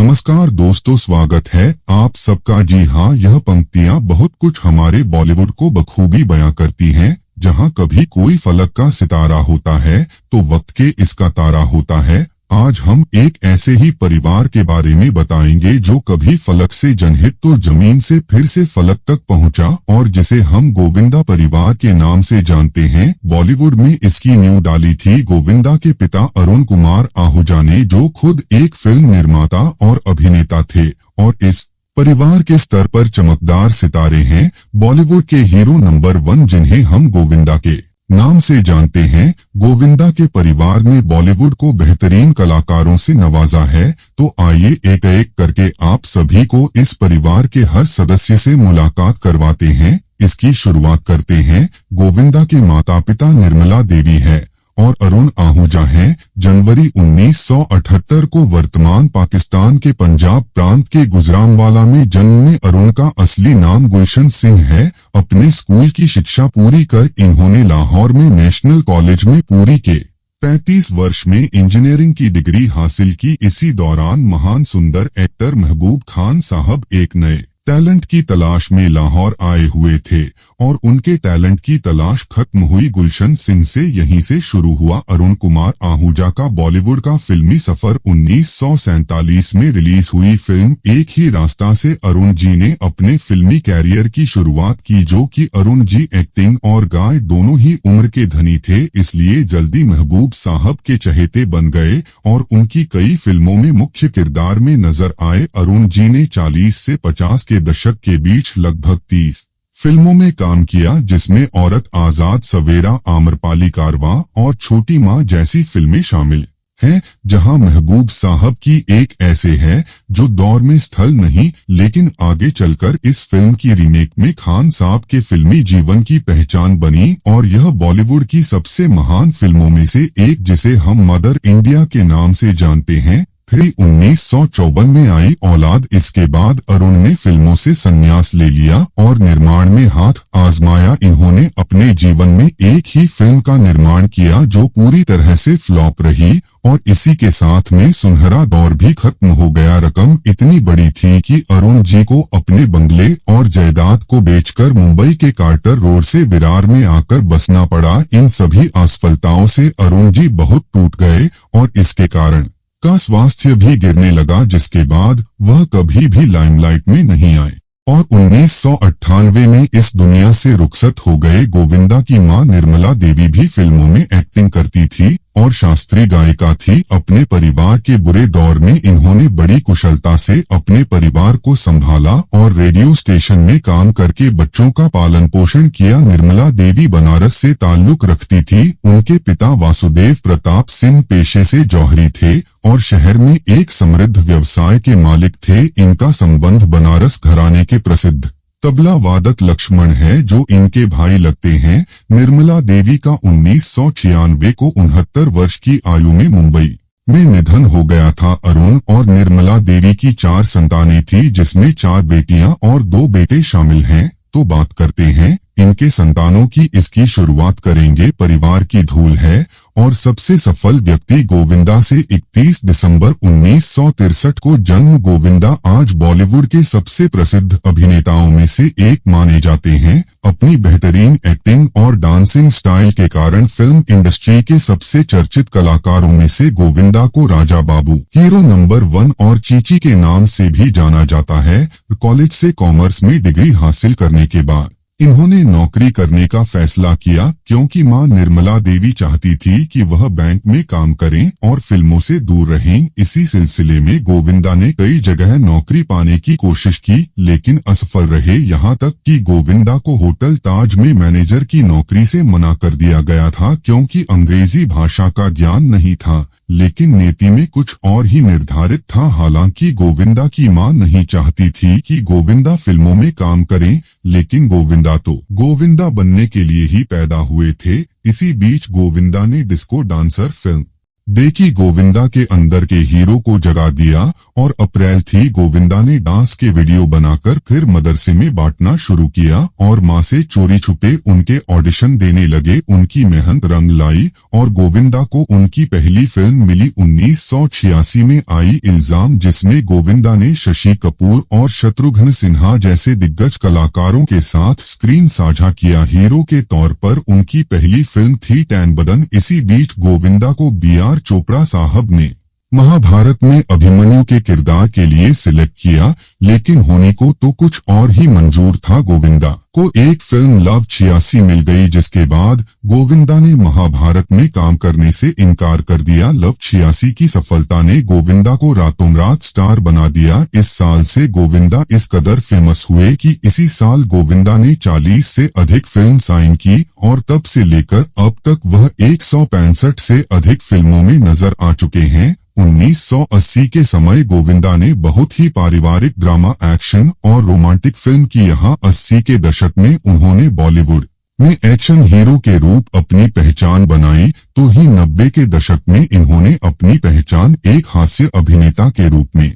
नमस्कार दोस्तों, स्वागत है आप सबका। जी हाँ, यह पंक्तियाँ बहुत कुछ हमारे बॉलीवुड को बखूबी बयां करती हैं। जहाँ कभी कोई फलक का सितारा होता है तो वक्त के इसका तारा होता है। आज हम एक ऐसे ही परिवार के बारे में बताएंगे जो कभी फलक से जनहित तो जमीन से फिर से फलक तक पहुंचा, और जिसे हम गोविंदा परिवार के नाम से जानते हैं। बॉलीवुड में इसकी नींव डाली थी गोविंदा के पिता अरुण कुमार आहूजा ने, जो खुद एक फिल्म निर्माता और अभिनेता थे, और इस परिवार के स्तर पर चमकदार सितारे हैं। बॉलीवुड के हीरो नंबर 1 जिन्हें हम गोविंदा के नाम से जानते हैं। गोविंदा के परिवार ने बॉलीवुड को बेहतरीन कलाकारों से नवाजा है। तो आइए एक एक करके आप सभी को इस परिवार के हर सदस्य से मुलाकात करवाते हैं। इसकी शुरुआत करते हैं। गोविंदा के माता पिता निर्मला देवी है और अरुण आहूजा हैं। जनवरी 1978 को वर्तमान पाकिस्तान के पंजाब प्रांत के गुजरांवाला में जन्मे अरुण का असली नाम गुलशन सिंह है। अपने स्कूल की शिक्षा पूरी कर इन्होंने लाहौर में नेशनल कॉलेज में पूरी के 35 वर्ष में इंजीनियरिंग की डिग्री हासिल की। इसी दौरान महान सुंदर एक्टर महबूब खान साहब एक नए टैलेंट की तलाश में लाहौर आए हुए थे, और उनके टैलेंट की तलाश खत्म हुई गुलशन सिंह से। यहीं से शुरू हुआ अरुण कुमार आहूजा का बॉलीवुड का फिल्मी सफर। 1947 में रिलीज हुई फिल्म एक ही रास्ता से अरुण जी ने अपने फिल्मी कैरियर की शुरुआत की, जो कि अरुण जी एक्टिंग और गाय दोनों ही उम्र के धनी थे, इसलिए जल्दी महबूब साहब के चहेते बन गए और उनकी कई फिल्मों में मुख्य किरदार में नजर आए। अरुण जी ने 40 से 50 के दशक के बीच लगभग 30 फिल्मों में काम किया, जिसमें औरत आजाद, सवेरा, आम्रपाली कारवां और छोटी माँ जैसी फिल्में शामिल हैं। जहां महबूब साहब की एक ऐसे है जो दौर में स्थल नहीं, लेकिन आगे चलकर इस फिल्म की रीमेक में खान साहब के फिल्मी जीवन की पहचान बनी, और यह बॉलीवुड की सबसे महान फिल्मों में से एक, जिसे हम मदर इंडिया के नाम से जानते हैं। फिर 1954 में आई औलाद। इसके बाद अरुण ने फिल्मों से संन्यास ले लिया और निर्माण में हाथ आजमाया। इन्होंने अपने जीवन में एक ही फिल्म का निर्माण किया जो पूरी तरह से फ्लॉप रही, और इसी के साथ में सुनहरा दौर भी खत्म हो गया। रकम इतनी बड़ी थी कि अरुण जी को अपने बंगले और जायदाद को बेचकर मुंबई के कार्टर रोड से विरार में आकर बसना पड़ा। इन सभी असफलताओं से अरुण जी बहुत टूट गए और इसके कारण का स्वास्थ्य भी गिरने लगा, जिसके बाद वह कभी भी लाइमलाइट में नहीं आए और 1998 में इस दुनिया से रुखसत हो गए। गोविंदा की मां निर्मला देवी भी फिल्मों में एक्टिंग करती थी और शास्त्रीय गायिका थी। अपने परिवार के बुरे दौर में इन्होंने बड़ी कुशलता से अपने परिवार को संभाला और रेडियो स्टेशन में काम करके बच्चों का पालन पोषण किया। निर्मला देवी बनारस से ताल्लुक रखती थी। उनके पिता वासुदेव प्रताप सिंह पेशे से जौहरी थे और शहर में एक समृद्ध व्यवसाय के मालिक थे। इनका संबंध बनारस घराने के प्रसिद्ध तबला वादक लक्ष्मण है, जो इनके भाई लगते हैं। निर्मला देवी का 1996 को 69 वर्ष की आयु में मुंबई में निधन हो गया था। अरुण और निर्मला देवी की 4 संतानें थी, जिसमें 4 बेटियां और 2 बेटे शामिल हैं। तो बात करते हैं इनके संतानों की। इसकी शुरुआत करेंगे। परिवार की धूल है और सबसे सफल व्यक्ति गोविंदा से 31 दिसंबर 1963 को जन्म। गोविंदा आज बॉलीवुड के सबसे प्रसिद्ध अभिनेताओं में से एक माने जाते हैं। अपनी बेहतरीन एक्टिंग और डांसिंग स्टाइल के कारण फिल्म इंडस्ट्री के सबसे चर्चित कलाकारों में से गोविंदा को राजा बाबू, हीरो नंबर 1 और चीची के नाम से भी जाना जाता है। कॉलेज से कॉमर्स में डिग्री हासिल करने के बाद इन्होंने नौकरी करने का फैसला किया, क्योंकि मां निर्मला देवी चाहती थी कि वह बैंक में काम करें और फिल्मों से दूर रहें। इसी सिलसिले में गोविंदा ने कई जगह नौकरी पाने की कोशिश की, लेकिन असफल रहे। यहां तक कि गोविंदा को होटल ताज में मैनेजर की नौकरी से मना कर दिया गया था, क्योंकि अंग्रेजी भाषा का ज्ञान नहीं था। लेकिन नीति में कुछ और ही निर्धारित था। हालांकि गोविंदा की मां नहीं चाहती थी कि गोविंदा फिल्मों में काम करें, लेकिन गोविंदा तो गोविंदा बनने के लिए ही पैदा हुए थे। इसी बीच गोविंदा ने डिस्को डांसर फिल्म देखी गोविंदा के अंदर के हीरो को जगा दिया और अप्रैल थी गोविंदा ने डांस के वीडियो बनाकर फिर मदरसे में बांटना शुरू किया और मां से चोरी छुपे उनके ऑडिशन देने लगे। उनकी मेहनत रंग लाई और गोविंदा को उनकी पहली फिल्म मिली 1986 में आई इल्जाम, जिसमें गोविंदा ने शशि कपूर और शत्रुघ्न सिन्हा जैसे दिग्गज कलाकारों के साथ स्क्रीन साझा किया। हीरो के तौर पर उनकी पहली फिल्म थी टैन बदन। इसी बीच गोविंदा को B.R. चोपड़ा साहब ने महाभारत में अभिमन्यु के किरदार के लिए सिलेक्ट किया, लेकिन होने को तो कुछ और ही मंजूर था। गोविंदा को एक फिल्म लव 86 मिल गई, जिसके बाद गोविंदा ने महाभारत में काम करने से इनकार कर दिया। लव 86 की सफलता ने गोविंदा को रातों रात स्टार बना दिया। इस साल से गोविंदा इस कदर फेमस हुए कि इसी साल गोविंदा ने 40 से अधिक फिल्म साइन की और तब से लेकर अब तक वह 165 से अधिक फिल्मों में नजर आ चुके हैं। 1980 के समय गोविंदा ने बहुत ही पारिवारिक ड्रामा, एक्शन और रोमांटिक फिल्म की। यहाँ 80 के दशक में उन्होंने बॉलीवुड में एक्शन हीरो के रूप अपनी पहचान बनाई, तो ही 90 के दशक में इन्होंने अपनी पहचान एक हास्य अभिनेता के रूप में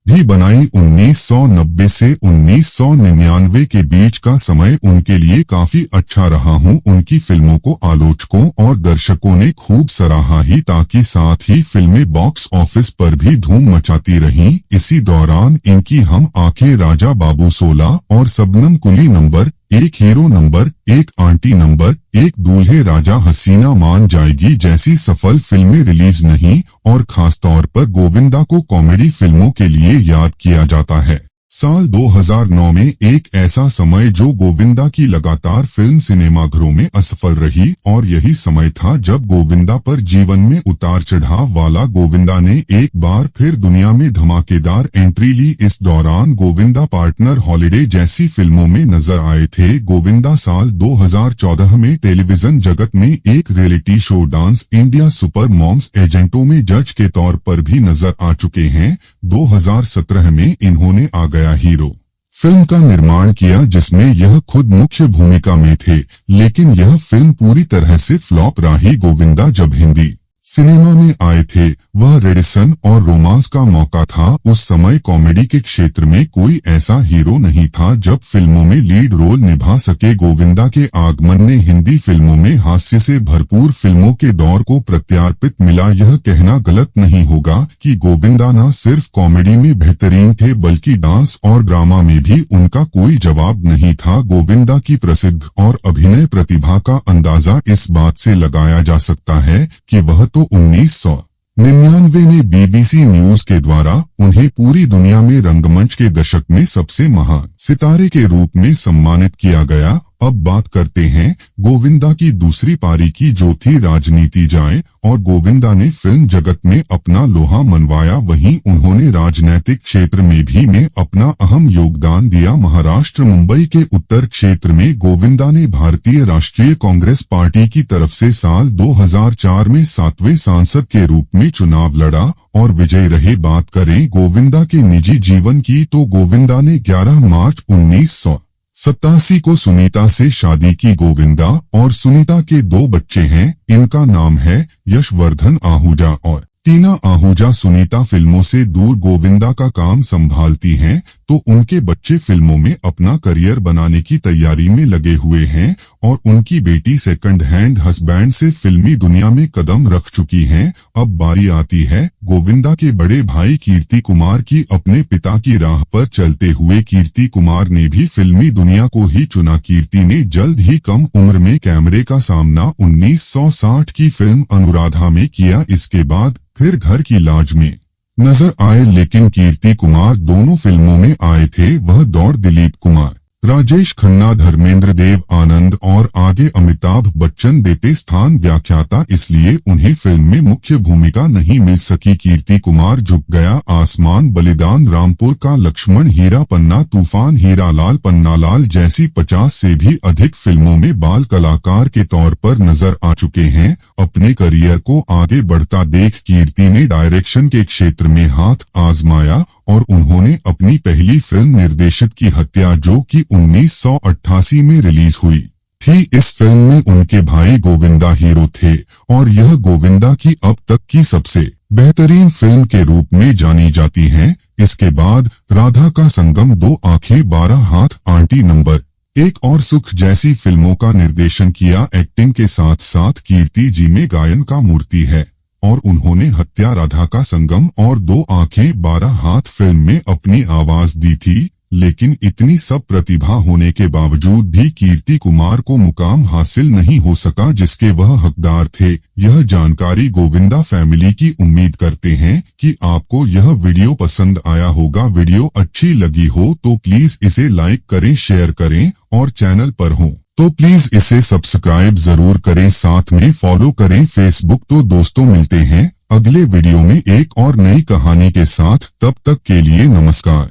भी बनाई। 1990 से 1999 के बीच का समय उनके लिए काफी अच्छा रहा हूँ। उनकी फिल्मों को आलोचकों और दर्शकों ने खूब सराहा ही, ताकि साथ ही फिल्में बॉक्स ऑफिस पर भी धूम मचाती रहीं। इसी दौरान इनकी हम आंखें, राजा बाबू 16 और Shabnam Coolie number 1, hero number 1, aunty number 1, Dulhe राजा, हसीना मान जाएगी जैसी सफल फिल्में रिलीज नहीं, और खासतौर पर गोविंदा को कॉमेडी फिल्मों के लिए याद किया जाता है। साल 2009 में एक ऐसा समय जो गोविंदा की लगातार फिल्म सिनेमाघरों में असफल रही, और यही समय था जब गोविंदा पर जीवन में उतार चढ़ाव वाला गोविंदा ने एक बार फिर दुनिया में धमाकेदार एंट्री ली। इस दौरान गोविंदा पार्टनर, हॉलिडे जैसी फिल्मों में नजर आए थे। गोविंदा साल 2014 में टेलीविजन जगत में एक reality show dance India super moms एजेंटों में जज के तौर पर भी नजर आ चुके हैं। 2017 में इन्होंने आ गया हीरो फिल्म का निर्माण किया, जिसमें यह खुद मुख्य भूमिका में थे, लेकिन यह फिल्म पूरी तरह से फ्लॉप रही। गोविंदा जब हिंदी सिनेमा में आए थे वह रेडिसन और रोमांस का मौका था। उस समय कॉमेडी के क्षेत्र में कोई ऐसा हीरो नहीं था जब फिल्मों में लीड रोल निभा सके। गोविंदा के आगमन ने हिंदी फिल्मों में हास्य से भरपूर फिल्मों के दौर को प्रत्यार्पित मिला। यह कहना गलत नहीं होगा कि गोविंदा न सिर्फ कॉमेडी में बेहतरीन थे, बल्कि डांस और ड्रामा में भी उनका कोई जवाब नहीं था। गोविंदा की प्रसिद्ध और अभिनय प्रतिभा का अंदाजा इस बात से लगाया जा सकता है कि वह तो 1999 में BBC न्यूज के द्वारा उन्हें पूरी दुनिया में रंगमंच के दशक में सबसे महान सितारे के रूप में सम्मानित किया गया। अब बात करते हैं गोविंदा की दूसरी पारी की, जो थी राजनीति जाए, और गोविंदा ने फिल्म जगत में अपना लोहा मनवाया, वहीं उन्होंने राजनीतिक क्षेत्र में भी अपना अहम योगदान दिया। महाराष्ट्र मुंबई के उत्तर क्षेत्र में गोविंदा ने भारतीय राष्ट्रीय कांग्रेस पार्टी की तरफ से साल 2004 में 7वें सांसद के रूप में चुनाव लड़ा और विजयी रहे। बात करें गोविंदा के निजी जीवन की, तो गोविंदा ने 11 मार्च 1987 को सुनीता से शादी की। गोविंदा और सुनीता के 2 बच्चे हैं। इनका नाम है यशवर्धन आहूजा और टीना आहूजा। सुनीता फिल्मों से दूर गोविंदा का काम संभालती हैं, तो उनके बच्चे फिल्मों में अपना करियर बनाने की तैयारी में लगे हुए हैं, और उनकी बेटी सेकंड हैंड हस्बैंड से फिल्मी दुनिया में कदम रख चुकी हैं। अब बारी आती है गोविंदा के बड़े भाई कीर्ति कुमार की। अपने पिता की राह पर चलते हुए कीर्ति कुमार ने भी फिल्मी दुनिया को ही चुना। कीर्ति ने जल्द ही कम उम्र में कैमरे का सामना 1960 की फिल्म अनुराधा में किया। इसके बाद फिर घर की लाज में नजर आए, लेकिन कीर्ति कुमार दोनों फिल्मों में आए थे। वह दौड़ दिलीप कुमार, राजेश खन्ना, धर्मेंद्र देव आनंद और आगे अमिताभ बच्चन देते स्थान। व्याख्याता इसलिए उन्हें फिल्म में मुख्य भूमिका नहीं मिल सकी। कीर्ति कुमार, झुक गया आसमान, बलिदान, रामपुर का लक्ष्मण, हीरा पन्ना, तूफान, हीरालाल, पन्नालाल जैसी 50 से भी अधिक फिल्मों में बाल कलाकार के तौर पर नजर आ चुके हैं। अपने करियर को आगे बढ़ता देख कीर्ति ने डायरेक्शन के क्षेत्र में हाथ आजमाया और उन्होंने अपनी पहली फिल्म निर्देशित की हत्या, जो कि 1988 में रिलीज हुई। थी। इस फिल्म में उनके भाई गोविंदा हीरो थे और यह गोविंदा की अब तक की सबसे बेहतरीन फिल्म के रूप में जानी जाती है। इसके बाद राधा का संगम, 2 आंखें 12 हाथ, आंटी नंबर 1 और सुख जैसी फिल्मों का निर्देशन किया। एक्टिंग के साथ साथ कीर्ति जी में गायन का मूर्ति है और उन्होंने हत्या, राधा का संगम और 2 आंखें 12 हाथ फिल्म में अपनी आवाज दी थी। लेकिन इतनी सब प्रतिभा होने के बावजूद भी कीर्ति कुमार को मुकाम हासिल नहीं हो सका जिसके वह हकदार थे। यह जानकारी गोविंदा फैमिली की। उम्मीद करते हैं कि आपको यह वीडियो पसंद आया होगा। वीडियो अच्छी लगी हो तो प्लीज इसे लाइक करें, शेयर करें और चैनल पर हो तो प्लीज इसे सब्सक्राइब जरूर करें, साथ में फॉलो करें फेसबुक। तो दोस्तों मिलते हैं अगले वीडियो में एक और नई कहानी के साथ। तब तक के लिए नमस्कार।